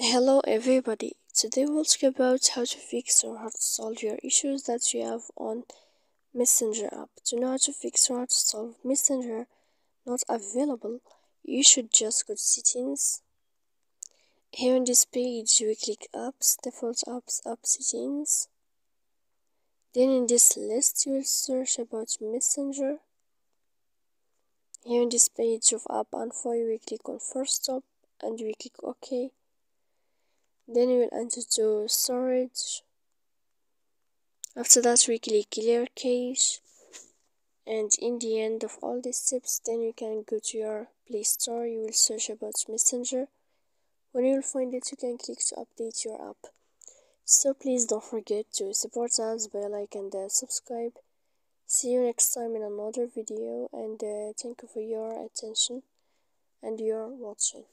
Hello everybody, today we'll talk about how to fix or how to solve your issues that you have on Messenger app. To know how to fix or how to solve Messenger not available, you should just go to settings. Here on this page we click apps, default apps, app settings. Then in this list you will search about Messenger. Here in this page of app info you will click on first stop and you will click OK. Then you will enter to storage. After that we click clear cache, and in the end of all these steps then you can go to your Play Store. You will search about Messenger. When you will find it you can click to update your app. So please don't forget to support us by like and subscribe. See you next time in another video, and thank you for your attention and your watching.